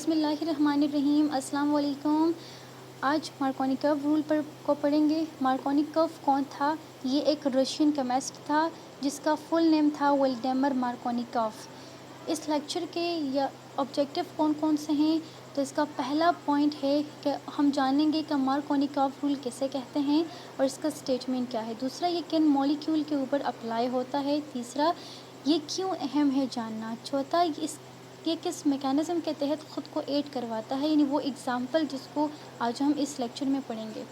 बिस्मिल्लाहिर्रहमानिर्रहीम। अस्सलाम वालेकुम। आज मार्कोनिकॉव रूल पर को पढ़ेंगे। मार्कोनिकॉव कौन था? ये एक रशियन केमिस्ट था जिसका फुल नेम था वल्डेमर मार्कोनिकॉव। इस लेक्चर के या ऑब्जेक्टिव कौन कौन से हैं? तो इसका पहला पॉइंट है कि हम जानेंगे कि मार्कोनिकॉव रूल किसे कहते हैं और इसका स्टेटमेंट क्या है। दूसरा, ये किन मॉलिक्यूल के ऊपर अप्लाई होता है। तीसरा, ये क्यों अहम है जानना। चौथा, ये किस मैकेनिज़्म के तहत ख़ुद को ऐड करवाता है, यानी वो एग्ज़ाम्पल जिसको आज हम इस लेक्चर में पढ़ेंगे।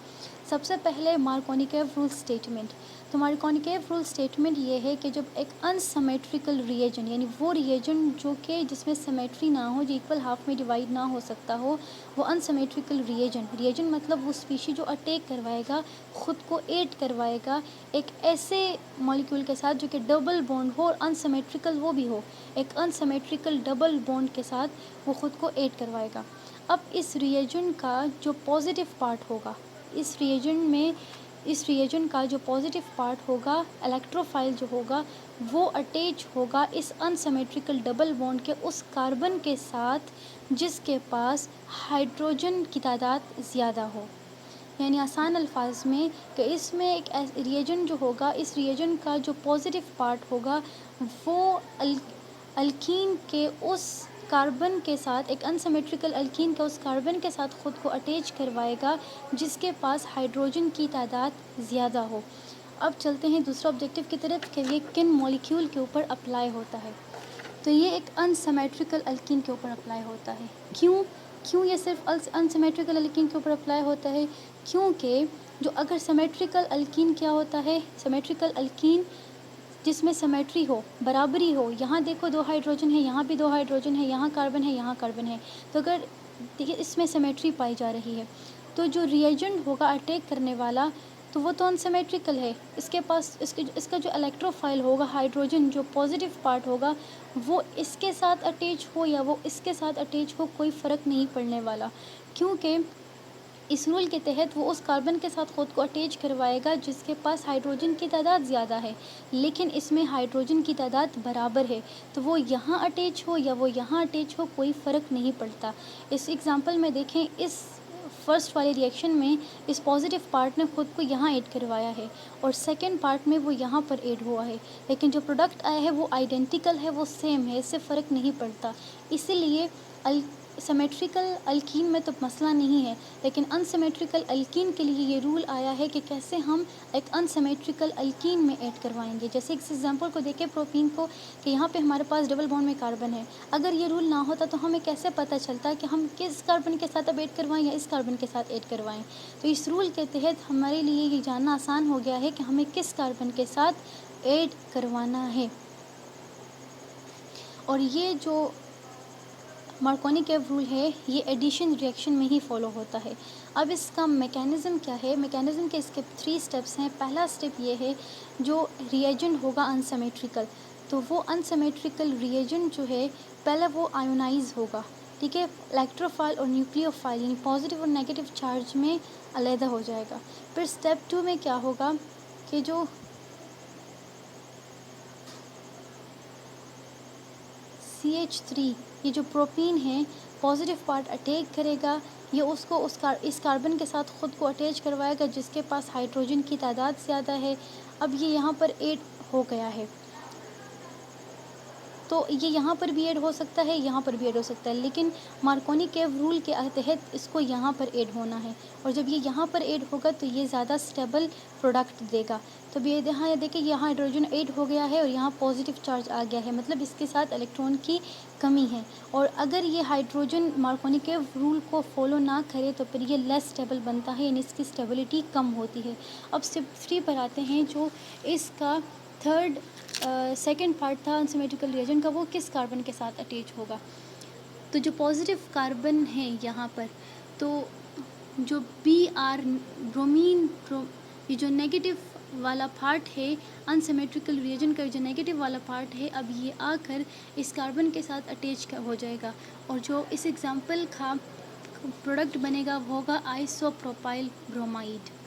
सबसे पहले मार्कोनिकॉव रूल स्टेटमेंट। तो मार्कोनिकॉव रूल स्टेटमेंट ये है कि जब एक अनसिमेट्रिकल रिएजेंट, यानी वो रिएजेंट जो कि जिसमें सिमेट्री ना हो, जो इक्वल हाफ में डिवाइड ना हो सकता हो, वो अनसिमेट्रिकल रिएजेंट मतलब वो स्पीशी जो अटैक करवाएगा, ख़ुद को ऐड करवाएगा एक ऐसे मॉलिक्यूल के साथ जो कि डबल बॉन्ड हो और अनसिमेट्रिकल वो भी हो, एक अनसिमेट्रिकल डबल बॉन्ड के साथ वो ख़ुद को ऐड करवाएगा। अब इस रिएजेंट का जो पॉजिटिव पार्ट होगा, इस रिएजेंट का जो पॉजिटिव पार्ट होगा, इलेक्ट्रोफाइल जो होगा, वो अटैच होगा इस अनसिमेट्रिकल डबल बॉन्ड के उस कार्बन के साथ जिसके पास हाइड्रोजन की तादाद ज़्यादा हो। यानी आसान अल्फाज में कि इसमें एक रिएजेंट जो होगा, इस रिएजेंट का जो पॉजिटिव पार्ट होगा वो अल्कीन के उस कार्बन के साथ, एक अनसिमेट्रिकल अल्कीन का उस कार्बन के साथ ख़ुद को अटैच करवाएगा जिसके पास हाइड्रोजन की तादाद ज़्यादा हो। अब चलते हैं दूसरा ऑब्जेक्टिव की तरफ कि ये किन मॉलिक्यूल के ऊपर अप्लाई होता है। तो ये एक अनसिमेट्रिकल अल्कीन के ऊपर अप्लाई होता है। क्यों ये सिर्फ अनसिमेट्रिकल अल्कीन के ऊपर अप्लाई होता है? क्योंकि जो अगर सिमेट्रिकल अल्कीन क्या होता है, सिमेट्रिकल अल्कीन जिसमें सिमेट्री हो, बराबरी हो, यहाँ देखो 2 हाइड्रोजन है, यहाँ भी 2 हाइड्रोजन है, यहाँ कार्बन है, यहाँ कार्बन है, तो अगर देखिए इसमें सिमेट्री पाई जा रही है तो जो रिएजेंट होगा अटैक करने वाला, तो वो तो अनसिमेट्रिकल है। इसके पास इसका जो इलेक्ट्रोफाइल होगा, हाइड्रोजन जो पॉजिटिव पार्ट होगा, वो इसके साथ अटैच हो या वो इसके साथ अटैच हो, कोई फ़र्क नहीं पड़ने वाला, क्योंकि इस रूल के तहत वो उस कार्बन के साथ ख़ुद को अटैच करवाएगा जिसके पास हाइड्रोजन की तादाद ज़्यादा है, लेकिन इसमें हाइड्रोजन की तादाद बराबर है, तो वो यहाँ अटैच हो या वो यहाँ अटैच हो, कोई फ़र्क नहीं पड़ता। इस एग्ज़ाम्पल में देखें, इस फर्स्ट वाले रिएक्शन में इस पॉजिटिव पार्ट ने ख़ुद को यहाँ ऐड करवाया है और सेकेंड पार्ट में वो यहाँ पर ऐड हुआ है, लेकिन जो प्रोडक्ट आया है वो आइडेंटिकल है, वो सेम है, इससे फ़र्क नहीं पड़ता। इसीलिए सिमेट्रिकल अल्कीन में तो मसला नहीं है, लेकिन अनसिमेट्रिकल अल्कीन के लिए ये रूल आया है कि कैसे हम एक अनसिमेट्रिकल अल्कीन में ऐड करवाएंगे। जैसे इस एग्जांपल को देखें प्रोपीन को, कि यहाँ पे हमारे पास डबल बॉन्ड में कार्बन है। अगर ये रूल ना होता तो हमें कैसे पता चलता कि हम किस कार्बन के साथ अब ऐड करवाएं या इस कार्बन के साथ ऐड करवाएं। तो इस रूल के तहत हमारे लिए ये जानना आसान हो गया है कि हमें किस कार्बन के साथ ऐड करवाना है। और ये जो मार्कोनिकॉव रूल है, ये एडिशन रिएक्शन में ही फॉलो होता है। अब इसका मैकेनिज़्म क्या है? मैकेनिज़्म के इसके 3 स्टेप्स हैं। पहला स्टेप ये है, जो रिएजेंट होगा अनसिमेट्रिकल, तो वो अनसिमेट्रिकल रिएजेंट जो है पहले वो आयोनाइज होगा, ठीक है, इलेक्ट्रोफाइल और न्यूक्लियोफाइल यानी पॉजिटिव और नेगेटिव चार्ज में अलहदा हो जाएगा। फिर स्टेप 2 में क्या होगा कि जो CH3, ये जो प्रोपीन है, पॉजिटिव पार्ट अटैक करेगा, ये उसको इस कार्बन के साथ ख़ुद को अटैच करवाएगा जिसके पास हाइड्रोजन की तादाद ज़्यादा है। अब ये यहाँ पर ऐड हो गया है, तो ये यहाँ पर भी ऐड हो सकता है, यहाँ पर भी ऐड हो सकता है, लेकिन मार्कोनिकॉव रूल के तहत इसको यहाँ पर ऐड होना है, और जब ये यहाँ पर ऐड होगा तो ये ज़्यादा स्टेबल प्रोडक्ट देगा। तो ये यहाँ देखिए, यहाँ हाइड्रोजन ऐड हो गया है और यहाँ पॉजिटिव चार्ज आ गया है, मतलब इसके साथ इलेक्ट्रॉन की कमी है। और अगर ये हाइड्रोजन मार्कोनिकॉव रूल को फॉलो ना करे तो फिर ये लेस स्टेबल बनता है, यानी इसकी स्टेबिलिटी कम होती है। अब स्टेप 3 पर आते हैं, जो इसका सेकेंड पार्ट था अनसिमेट्रिकल रिएजेंट का, वो किस कार्बन के साथ अटैच होगा। तो जो पॉजिटिव कार्बन है यहाँ पर, तो जो Br ब्रोमीन ये जो नेगेटिव वाला पार्ट है, अनसिमेट्रिकल रिएजेंट का जो नेगेटिव वाला पार्ट है, अब ये आकर इस कार्बन के साथ अटैच हो जाएगा, और जो इस एग्जाम्पल का प्रोडक्ट बनेगा वो होगा आइसोप्रोपाइल ब्रोमाइड।